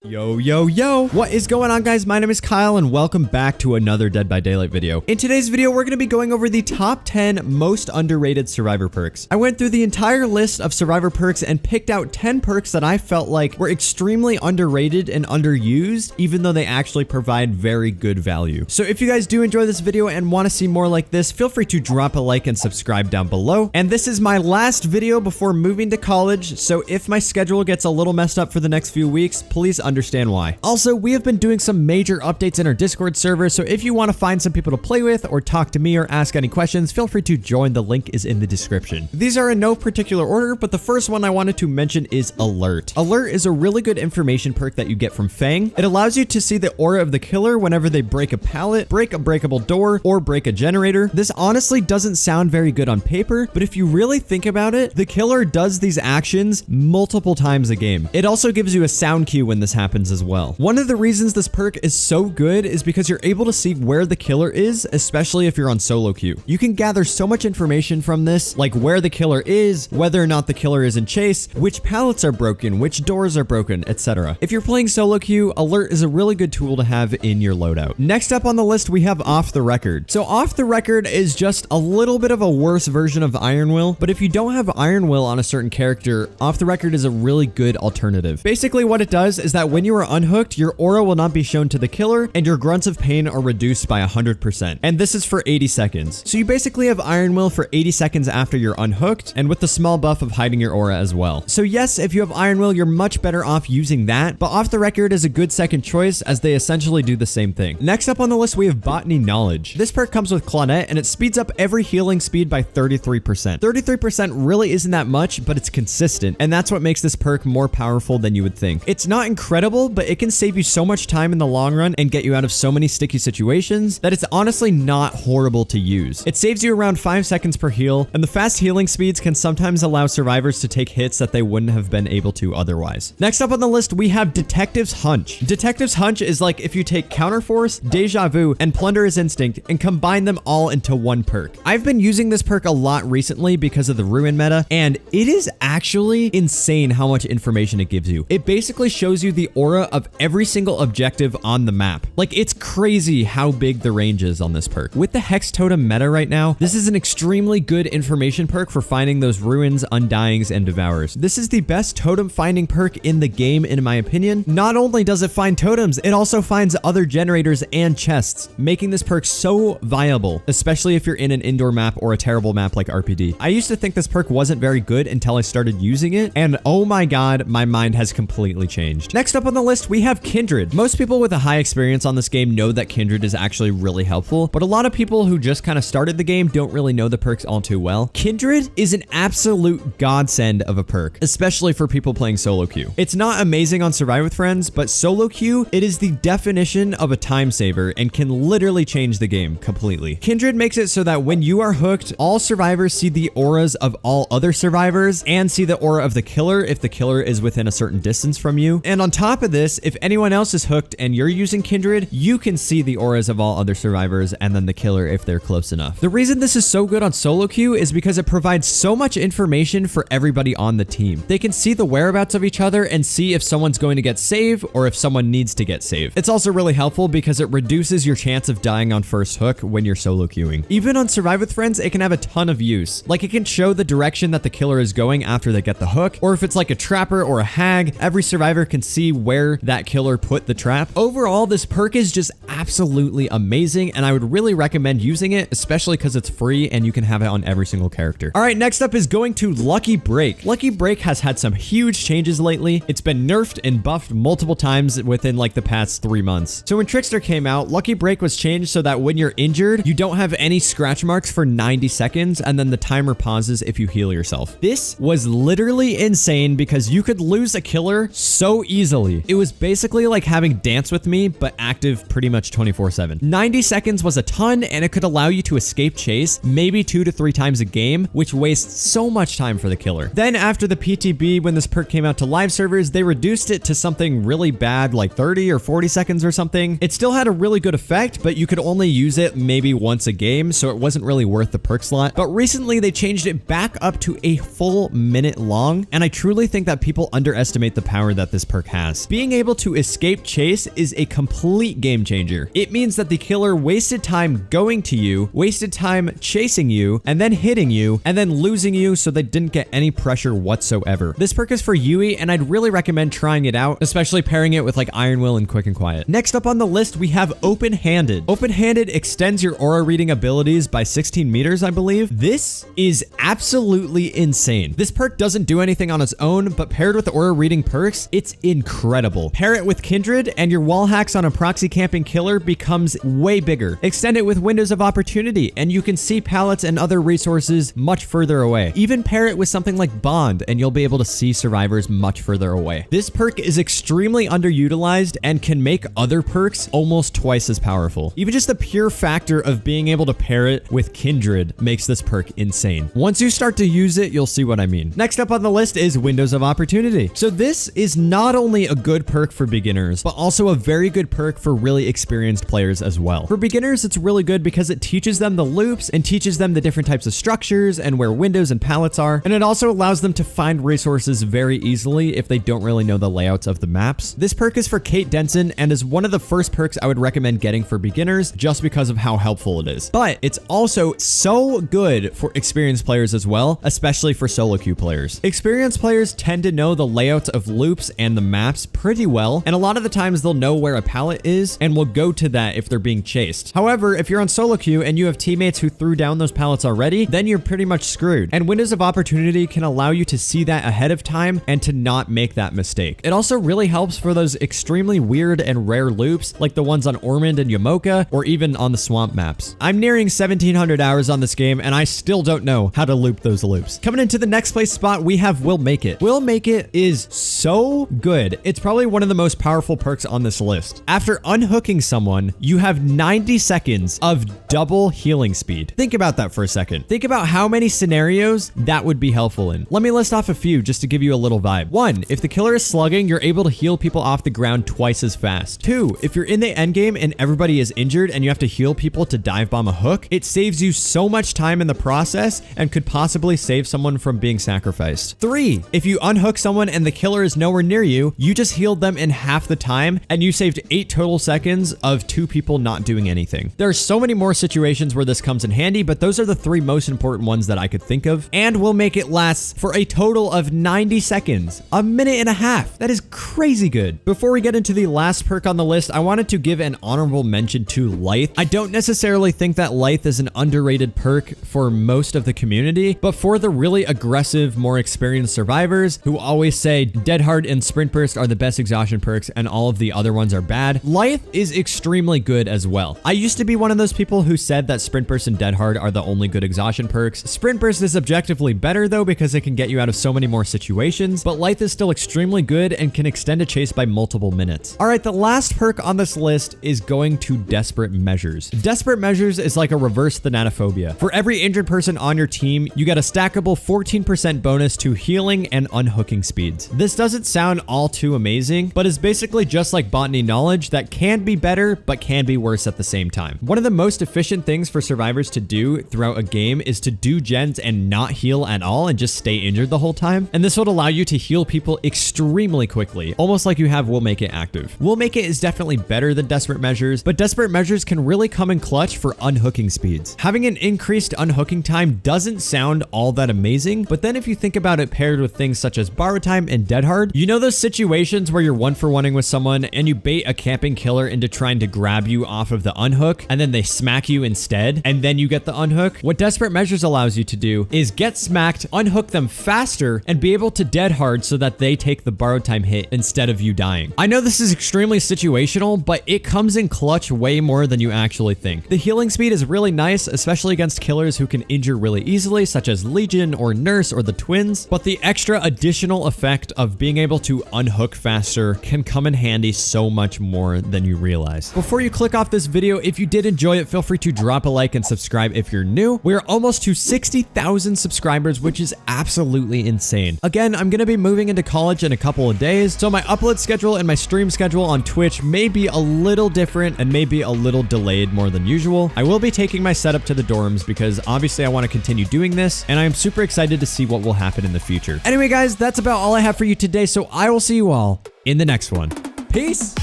Yo, what is going on, guys? My name is Kyle and welcome back to another Dead by Daylight video. In today's video, we're going to be going over the top 10 most underrated survivor perks. I went through the entire list of survivor perks and picked out 10 perks that I felt like were extremely underrated and underused, even though they actually provide very good value. So if you guys do enjoy this video and want to see more like this, feel free to drop a like and subscribe down below. And this is my last video before moving to college, so if my schedule gets a little messed up for the next few weeks, please understand why. Also, we have been doing some major updates in our Discord server, so if you want to find some people to play with or talk to me or ask any questions, feel free to join. The link is in the description. These are in no particular order, but the first one I wanted to mention is Alert. Alert is a really good information perk that you get from Fang. It allows you to see the aura of the killer whenever they break a pallet, break a breakable door, or break a generator. This honestly doesn't sound very good on paper, but if you really think about it, the killer does these actions multiple times a game. It also gives you a sound cue when this happens as well. One of the reasons this perk is so good is because you're able to see where the killer is, especially if you're on solo queue. You can gather so much information from this, like where the killer is, whether or not the killer is in chase, which pallets are broken, which doors are broken, etc. If you're playing solo queue, Alert is a really good tool to have in your loadout. Next up on the list, we have Off the Record. So Off the Record is just a little bit of a worse version of Iron Will, but if you don't have Iron Will on a certain character, Off the Record is a really good alternative. Basically what it does is that when you are unhooked, your aura will not be shown to the killer and your grunts of pain are reduced by 100%. And this is for 80 seconds. So you basically have Iron Will for 80 seconds after you're unhooked, and with the small buff of hiding your aura as well. So yes, if you have Iron Will, you're much better off using that, but Off the Record is a good second choice as they essentially do the same thing. Next up on the list, we have Botany Knowledge. This perk comes with Claudette and it speeds up every healing speed by 33%. 33% really isn't that much, but it's consistent, and that's what makes this perk more powerful than you would think. It's not incredible, but it can save you so much time in the long run and get you out of so many sticky situations that it's honestly not horrible to use. It saves you around 5 seconds per heal, and the fast healing speeds can sometimes allow survivors to take hits that they wouldn't have been able to otherwise. Next up on the list, we have Detective's Hunch. Detective's Hunch is like if you take Counterforce, Deja Vu, and Plunderer's Instinct and combine them all into one perk. I've been using this perk a lot recently because of the Ruin meta, and it is actually insane how much information it gives you. It basically shows you the aura of every single objective on the map. Like, it's crazy how big the range is on this perk. With the Hex Totem meta right now, this is an extremely good information perk for finding those ruins, undyings, and devours. This is the best totem finding perk in the game, in my opinion. Not only does it find totems, it also finds other generators and chests, making this perk so viable, especially if you're in an indoor map or a terrible map like RPD. I used to think this perk wasn't very good until I started using it, and oh my god, my mind has completely changed. Next up on the list, we have Kindred. Most people with a high experience on this game know that Kindred is actually really helpful, but a lot of people who just kind of started the game don't really know the perks all too well. Kindred is an absolute godsend of a perk, especially for people playing solo queue. It's not amazing on Survive with Friends, but solo queue, it is the definition of a time saver and can literally change the game completely. Kindred makes it so that when you are hooked, all survivors see the auras of all other survivors and see the aura of the killer if the killer is within a certain distance from you. And on top of this, if anyone else is hooked and you're using Kindred, you can see the auras of all other survivors and then the killer if they're close enough. The reason this is so good on solo queue is because it provides so much information for everybody on the team. They can see the whereabouts of each other and see if someone's going to get saved or if someone needs to get saved. It's also really helpful because it reduces your chance of dying on first hook when you're solo queuing. Even on Survive with Friends, it can have a ton of use. Like, it can show the direction that the killer is going after they get the hook, or if it's like a trapper or a hag, every survivor can see where that killer put the trap. Overall, this perk is just absolutely amazing, and I would really recommend using it, especially because it's free and you can have it on every single character. All right, next up is going to Lucky Break. Lucky Break has had some huge changes lately. It's been nerfed and buffed multiple times within like the past 3 months. So when Trickster came out, Lucky Break was changed so that when you're injured, you don't have any scratch marks for 90 seconds, and then the timer pauses if you heal yourself. This was literally insane because you could lose a killer so easily. It was basically like having Dance With Me, but active pretty much 24/7. 90 seconds was a ton, and it could allow you to escape chase maybe 2 to 3 times a game, which wastes so much time for the killer. Then after the PTB, when this perk came out to live servers, they reduced it to something really bad like 30 or 40 seconds or something. It still had a really good effect, but you could only use it maybe once a game, so it wasn't really worth the perk slot. But recently they changed it back up to a full minute long, and I truly think that people underestimate the power that this perk has. has. Being able to escape chase is a complete game changer. It means that the killer wasted time going to you, wasted time chasing you, and then hitting you, and then losing you so they didn't get any pressure whatsoever. This perk is for Yui, and I'd really recommend trying it out, especially pairing it with like Iron Will and Quick and Quiet. Next up on the list, we have Open-Handed. Open-Handed extends your aura reading abilities by 16 meters, I believe. This is absolutely insane. This perk doesn't do anything on its own, but paired with aura reading perks, it's incredible. Pair it with Kindred, and your wall hacks on a proxy camping killer becomes way bigger. Extend it with Windows of Opportunity, and you can see pallets and other resources much further away. Even pair it with something like Bond, and you'll be able to see survivors much further away. This perk is extremely underutilized and can make other perks almost twice as powerful. Even just the pure factor of being able to pair it with Kindred makes this perk insane. Once you start to use it, you'll see what I mean. Next up on the list is Windows of Opportunity. So this is not only a good perk for beginners, but also a very good perk for really experienced players as well. For beginners, it's really good because it teaches them the loops and teaches them the different types of structures and where windows and pallets are. And it also allows them to find resources very easily if they don't really know the layouts of the maps. This perk is for Kate Denson and is one of the first perks I would recommend getting for beginners just because of how helpful it is. But it's also so good for experienced players as well, especially for solo queue players. Experienced players tend to know the layouts of loops and the maps pretty well, and a lot of the times they'll know where a pallet is and will go to that if they're being chased. However, if you're on solo queue and you have teammates who threw down those pallets already, then you're pretty much screwed. And Windows of Opportunity can allow you to see that ahead of time and to not make that mistake. It also really helps for those extremely weird and rare loops like the ones on Ormond and Yamoka, or even on the swamp maps. I'm nearing 1700 hours on this game and I still don't know how to loop those loops. Coming into the next place spot, we have Will Make It. Will Make It is so good. It's probably one of the most powerful perks on this list. After unhooking someone, you have 90 seconds of double healing speed. Think about that for a second. Think about how many scenarios that would be helpful in. Let me list off a few just to give you a little vibe. 1, if the killer is slugging, you're able to heal people off the ground twice as fast. 2, if you're in the endgame and everybody is injured and you have to heal people to dive bomb a hook, it saves you so much time in the process and could possibly save someone from being sacrificed. 3, if you unhook someone and the killer is nowhere near you, you just healed them in half the time and you saved 8 total seconds of 2 people not doing anything. There are so many more situations where this comes in handy, but those are the 3 most important ones that I could think of, and will make it last for a total of 90 seconds, a minute and a half. That is crazy good. Before we get into the last perk on the list, I wanted to give an honorable mention to Lithe. I don't necessarily think that Lithe is an underrated perk for most of the community, but for the really aggressive, more experienced survivors who always say Dead Hard and Sprint Burst are the best exhaustion perks and all of the other ones are bad, Lithe is extremely good as well. I used to be one of those people who said that Sprint Burst and Dead Hard are the only good exhaustion perks. Sprint Burst is objectively better though because it can get you out of so many more situations, but Lithe is still extremely good and can extend a chase by multiple minutes. All right, the last perk on this list is going to Desperate Measures. Desperate Measures is like a reverse Thanatophobia. For every injured person on your team, you get a stackable 14% bonus to healing and unhooking speeds. This doesn't sound all too amazing, but is basically just like Botany Knowledge that can be better, but can be worse at the same time. One of the most efficient things for survivors to do throughout a game is to do gens and not heal at all and just stay injured the whole time. And this would allow you to heal people extremely quickly, almost like you have Will Make It active. Will Make It is definitely better than Desperate Measures, but Desperate Measures can really come in clutch for unhooking speeds. Having an increased unhooking time doesn't sound all that amazing, but then if you think about it paired with things such as Borrow Time and Dead Hard, you know those situations where you're 1-for-1ing with someone and you bait a camping killer into trying to grab you off of the unhook and then they smack you instead and then you get the unhook? What Desperate Measures allows you to do is get smacked, unhook them faster, and be able to Dead Hard so that they take the Borrowed Time hit instead of you dying. I know this is extremely situational, but it comes in clutch way more than you actually think. The healing speed is really nice, especially against killers who can injure really easily, such as Legion or Nurse or the Twins, but the extra additional effect of being able to unhook faster can come in handy so much more than you realize. Before you click off this video, if you did enjoy it, feel free to drop a like and subscribe if you're new. We're almost to 60,000 subscribers, which is absolutely insane. Again, I'm going to be moving into college in a couple of days, so my upload schedule and my stream schedule on Twitch may be a little different and maybe a little delayed more than usual. I will be taking my setup to the dorms because obviously I want to continue doing this, and I am super excited to see what will happen in the future. Anyway, guys, that's about all I have for you today, so I will see you all all in the next one. Peace!